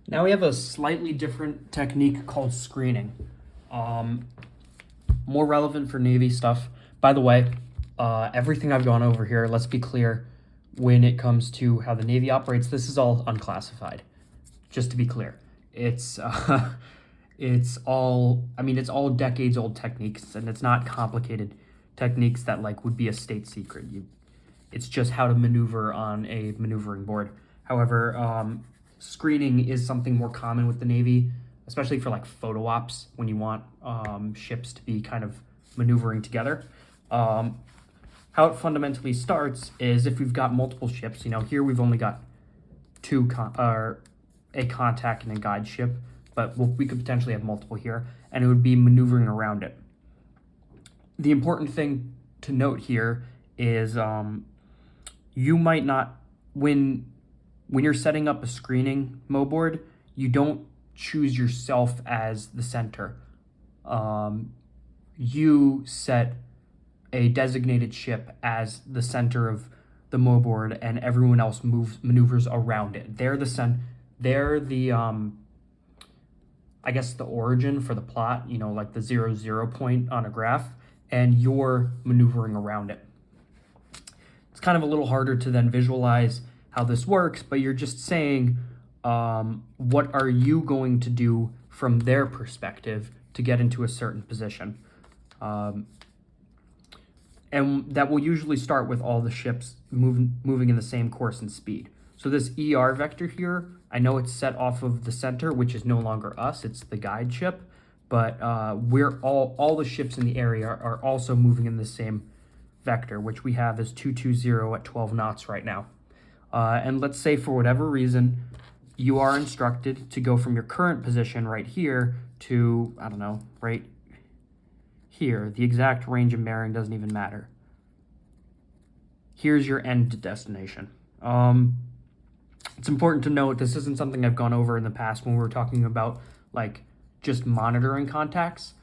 Now we have a slightly different technique called screening. More relevant for Navy stuff. By the way, everything I've gone over here, let's be clear, when it comes to how the Navy operates, this is all unclassified. Just to be clear, it's it's all decades old techniques, and it's not complicated techniques that like would be a state secret. It's just how to maneuver on a maneuvering board. However, screening is something more common with the Navy, especially for like photo ops when you want ships to be kind of maneuvering together. How it fundamentally starts is if we've got multiple ships. Here we've only got a contact and a guide ship, but we could potentially have multiple here, and it would be maneuvering around it. The important thing to note here is you might not, when you're setting up a screening MOBOard, you don't choose yourself as the center. You set a designated ship as the center of the MOBOard, and everyone else maneuvers around it. They're the I guess the origin for the plot, like the 0, 0 point on a graph, and you're maneuvering around it. It's kind of a little harder to then visualize how this works, but you're just saying, what are you going to do from their perspective to get into a certain position? And that will usually start with all the ships moving in the same course and speed. So this ER vector here, I know it's set off of the center, which is no longer us, it's the guide ship, but we're all the ships in the area are also moving in the same vector, which we have as 220 at 12 knots right now. And let's say for whatever reason, you are instructed to go from your current position right here to, I don't know, right here. The exact range and bearing doesn't even matter. Here's your end destination. It's important to note this isn't something I've gone over in the past when we were talking about like just monitoring contacts.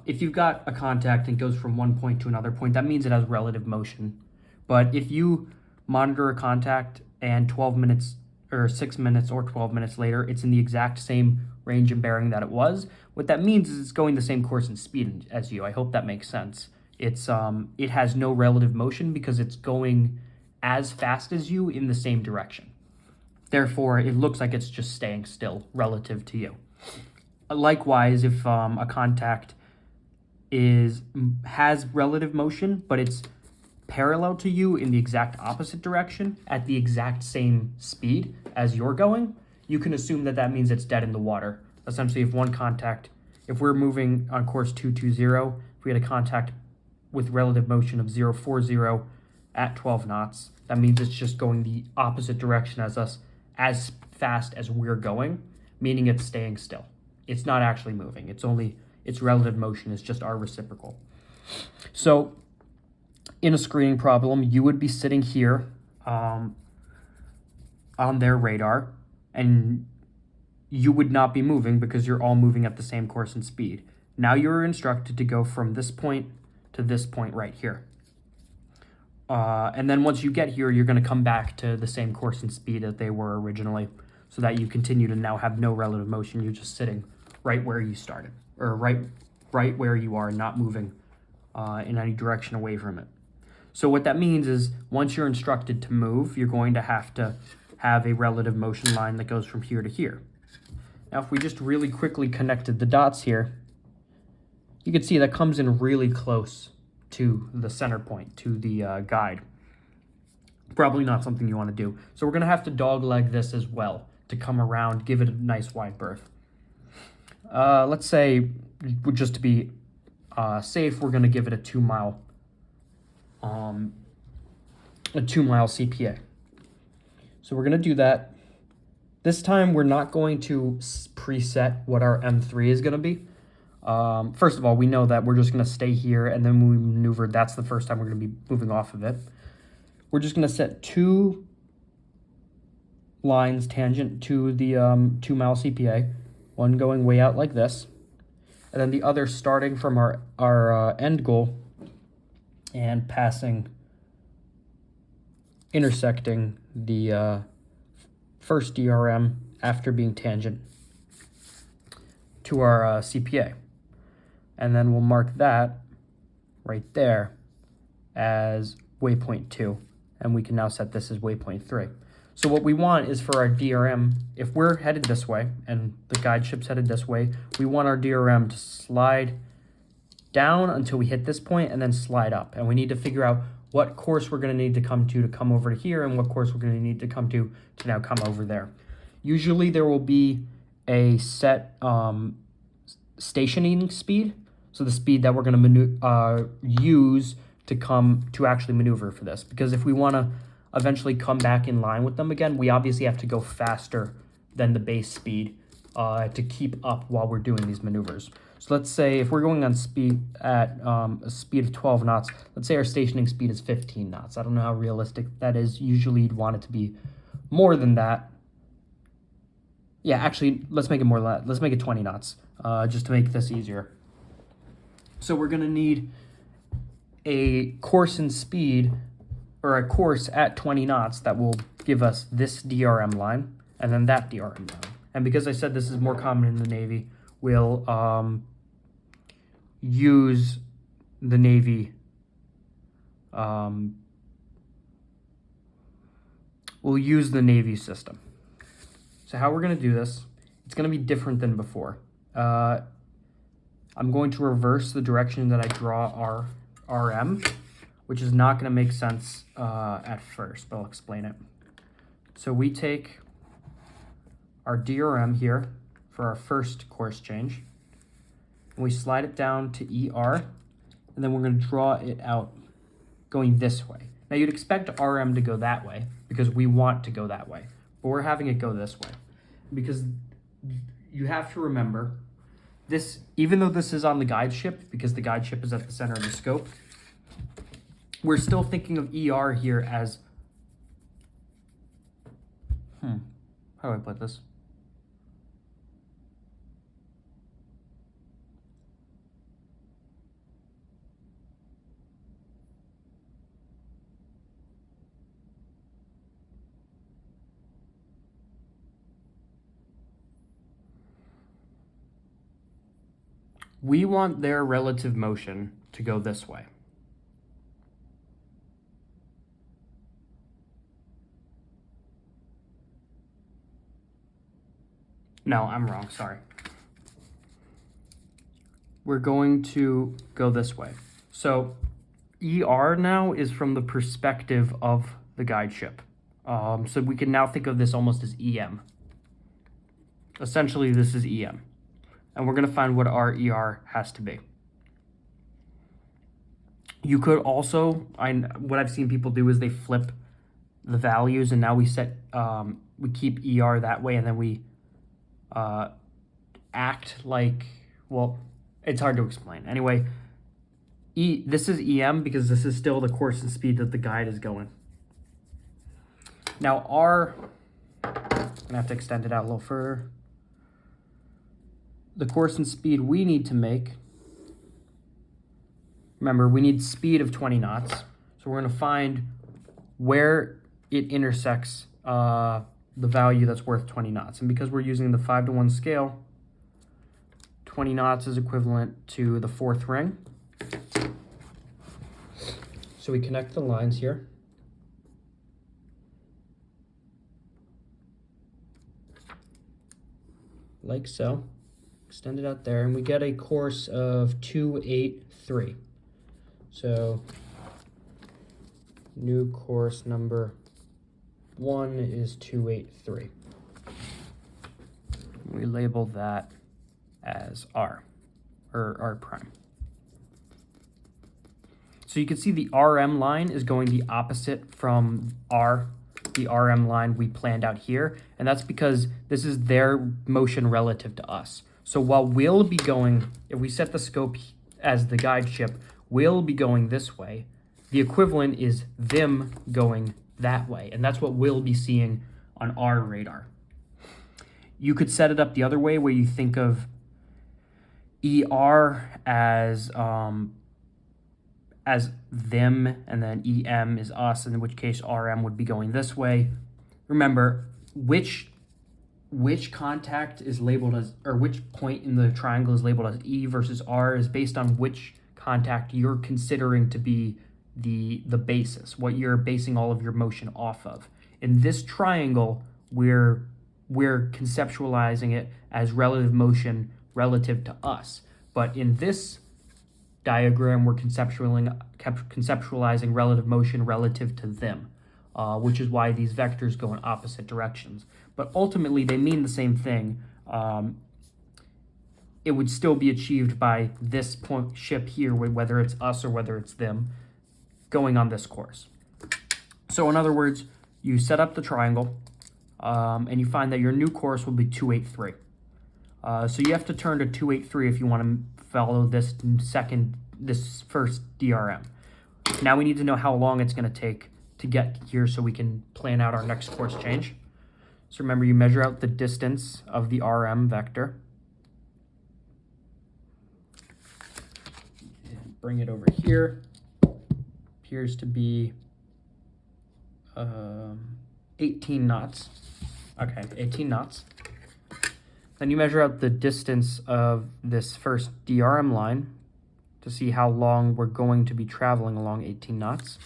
If you've got a contact and it goes from one point to another point, that means it has relative motion. But if you monitor a contact and 12 minutes or 6 minutes or 12 minutes later, it's in the exact same range and bearing that it was, what that means is it's going the same course and speed as you. I hope that makes sense. It has no relative motion because it's going as fast as you in the same direction. Therefore, it looks like it's just staying still relative to you. Likewise, if a contact has relative motion, but it's parallel to you in the exact opposite direction at the exact same speed as you're going, you can assume that means it's dead in the water. Essentially, if we're moving on course 220, if we had a contact with relative motion of 040 at 12 knots, that means it's just going the opposite direction as us, as fast as we're going, meaning it's staying still. It's not actually moving. Its relative motion is just our reciprocal. So in a screening problem, you would be sitting here on their radar, and you would not be moving because you're all moving at the same course and speed. Now you're instructed to go from this point to this point right here. And then once you get here, you're going to come back to the same course and speed that they were originally, so that you continue to now have no relative motion. You're just sitting right where you started, or right where you are, not moving in any direction away from it. So what that means is once you're instructed to move, you're going to have a relative motion line that goes from here to here. Now, if we just really quickly connected the dots here, you can see that comes in really close to the center point, to the guide. Probably not something you want to do. So we're going to have to dogleg this as well to come around, give it a nice wide berth. Let's say, just to be safe, we're going to give it a 2 mile CPA. So we're going to do that. This time we're not going to preset what our M3 is going to be. First of all, we know that we're just going to stay here, and then when we maneuver, that's the first time we're going to be moving off of it. We're just going to set 2 lines tangent to the 2 mile CPA, one going way out like this, and then the other starting from our end goal and intersecting the first DRM after being tangent to our CPA. And then we'll mark that right there as waypoint 2. And we can now set this as waypoint 3. So what we want is for our DRM, if we're headed this way and the guide ship's headed this way, we want our DRM to slide down until we hit this point and then slide up. And we need to figure out what course we're going to need to come over to here and what course we're going to need to come to now come over there. Usually there will be a set stationing speed, so the speed that we're going to use to actually maneuver for this. Because if we want to eventually come back in line with them again, we obviously have to go faster than the base speed to keep up while we're doing these maneuvers. So let's say if we're going on speed at a speed of 12 knots, let's say our stationing speed is 15 knots. I don't know how realistic that is. Usually you'd want it to be more than that. Yeah, actually, let's make it more than that. Let's make it 20 knots just to make this easier. So we're going to need a course in speed or a course at 20 knots that will give us this DRM line and then that DRM line. And because I said this is more common in the Navy, we'll use the Navy system. So how we're going to do this, it's going to be different than before. I'm going to reverse the direction that I draw our RM, which is not going to make sense at first, but I'll explain it. So we take our DRM here for our first course change, and we slide it down to ER, and then we're going to draw it out going this way. Now you'd expect RM to go that way because we want to go that way, but we're having it go this way because you have to remember this, even though this is on the guide ship, because the guide ship is at the center of the scope, we're still thinking of ER here as, how do I put this? We want their relative motion to go this way. No, I'm wrong, sorry. We're going to go this way. So ER now is from the perspective of the guide ship. So we can now think of this almost as EM. Essentially, this is EM. And we're going to find what our ER has to be. You could also, what I've seen people do is they flip the values, and now we keep ER that way, and then we act like, well, it's hard to explain. Anyway, this is EM because this is still the course and speed that the guide is going. Now I'm going to have to extend it out a little further. The course and speed we need to make, remember, we need speed of 20 knots. So we're going to find where it intersects the value that's worth 20 knots. And because we're using the 5-to-1 scale, 20 knots is equivalent to the 4th ring. So we connect the lines here. Like so. Extend it out there, and we get a course of 283. So new course number 1 is 283. We label that as R, or R prime. So you can see the RM line is going the opposite from the RM line we planned out here, and that's because this is their motion relative to us. So while we'll be going, if we set the scope as the guide ship, we'll be going this way. The equivalent is them going that way, and that's what we'll be seeing on our radar. You could set it up the other way where you think of ER as them, and then EM is us, in which case RM would be going this way. Remember, which which contact is labeled as, or which point in the triangle is labeled as E versus R is based on which contact you're considering to be the basis, what you're basing all of your motion off of. In this triangle, we're conceptualizing it as relative motion relative to us. But in this diagram, we're conceptualizing relative motion relative to them, which is why these vectors go in opposite directions. But ultimately, they mean the same thing. It would still be achieved by this point ship here, whether it's us or whether it's them, going on this course. So in other words, you set up the triangle, and you find that your new course will be 283. So you have to turn to 283 if you want to follow this first DRM. Now we need to know how long it's going to take to get here so we can plan out our next course change. So remember, you measure out the distance of the RM vector. And bring it over here. Appears to be 18 knots. Okay, 18 knots. Then you measure out the distance of this first DRM line to see how long we're going to be traveling along 18 knots.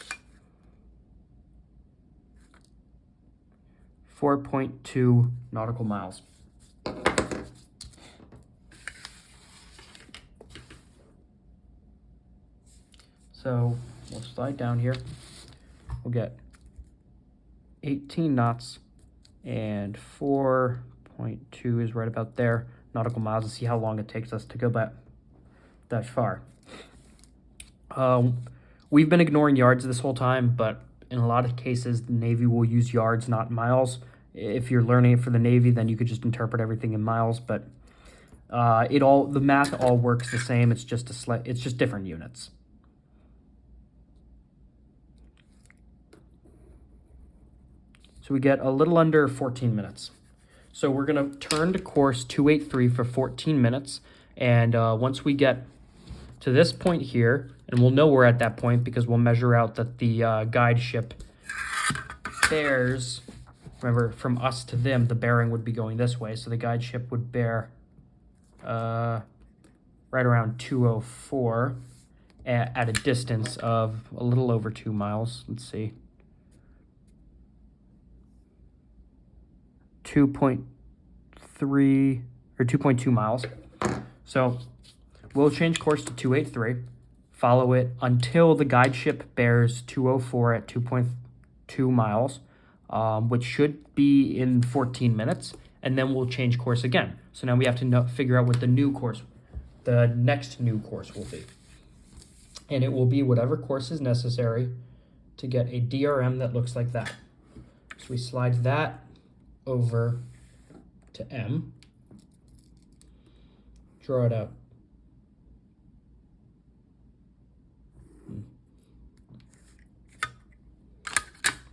4.2 nautical miles. So we'll slide down here. We'll get 18 knots and 4.2 is right about there, nautical miles, to see how long it takes us to go that far. We've been ignoring yards this whole time, but in a lot of cases, the Navy will use yards, not miles. If you're learning it for the Navy, then you could just interpret everything in miles, but the math all works the same. It's just different units. So we get a little under 14 minutes. So we're going to turn to course 283 for 14 minutes. And once we get to this point here, and we'll know we're at that point because we'll measure out that the guide ship bears, remember, from us to them, the bearing would be going this way. So the guide ship would bear right around 204 at a distance of a little over 2 miles. Let's see. 2.3 or 2.2 miles. So we'll change course to 283, follow it until the guide ship bears 204 at 2.2 miles, which should be in 14 minutes, and then we'll change course again. So now we have to figure out what the next new course will be. And it will be whatever course is necessary to get a DRM that looks like that. So we slide that over to M, draw it out.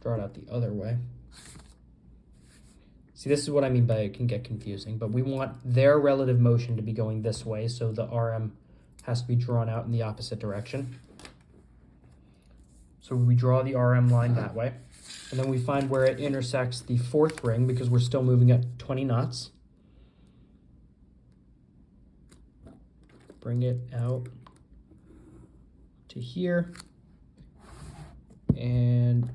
Draw it out the other way. See, this is what I mean by it can get confusing, but we want their relative motion to be going this way, so the RM has to be drawn out in the opposite direction. So we draw the RM line that way. And then we find where it intersects the fourth ring because we're still moving at 20 knots. Bring it out to here and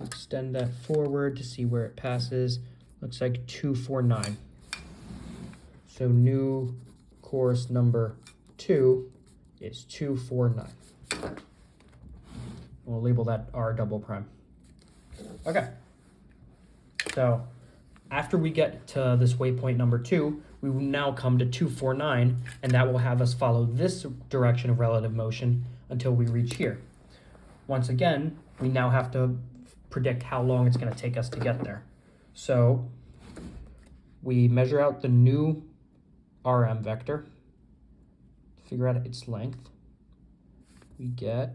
extend that forward to see where it passes. Looks like 249. So new course number 2 is 249. We'll label that R double prime. Okay, so after we get to this waypoint number 2, we will now come to 249, and that will have us follow this direction of relative motion until we reach here. Once again, we now have to predict how long it's going to take us to get there. So we measure out the new RM vector, figure out its length. We get,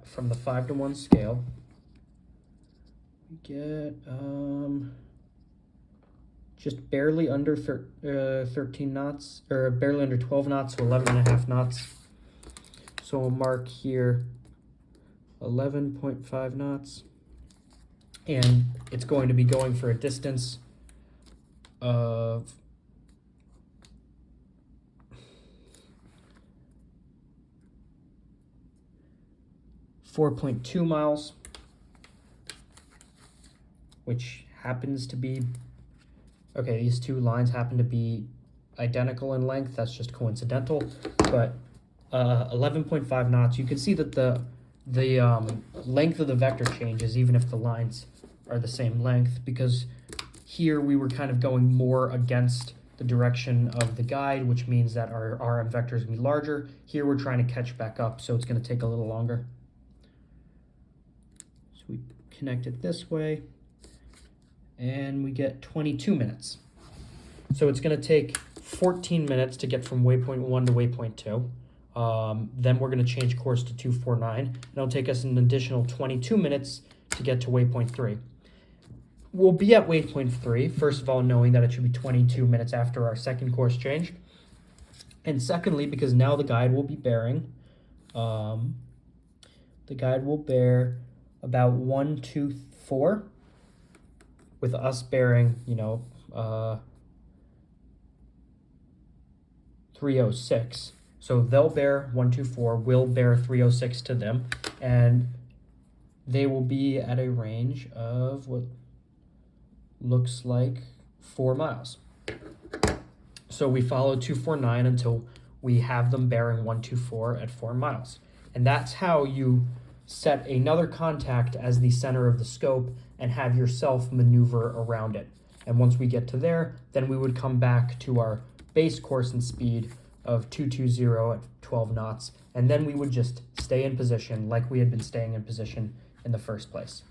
from the 5-to-1 scale, we get just barely under 13 knots, or barely under 12 knots, so 11.5 knots. So we'll mark here 11.5 knots. And it's going to be going for a distance of 4.2 miles, which happens to be, okay, these two lines happen to be identical in length. That's just coincidental, but 11.5 knots. You can see that the length of the vector changes even if the lines are the same length, because here we were kind of going more against the direction of the guide, which means that our RM vector is going to be larger. Here we're trying to catch back up, so it's going to take a little longer. So we connect it this way, and we get 22 minutes. So it's going to take 14 minutes to get from waypoint 1 to waypoint 2. Then we're going to change course to 249, and it'll take us an additional 22 minutes to get to waypoint 3. We'll be at waypoint 3, first of all, knowing that it should be 22 minutes after our second course change. And secondly, because now the guide will be bearing, about 124, with us bearing, 306. So they'll bear 124, we'll bear 306 to them, and they will be at a range of what looks like 4 miles. So we follow 249 until we have them bearing 124 at 4 miles. And that's how you set another contact as the center of the scope and have yourself maneuver around it. And once we get to there, then we would come back to our base course and speed of 220 at 12 knots, and then we would just stay in position like we had been staying in position in the first place.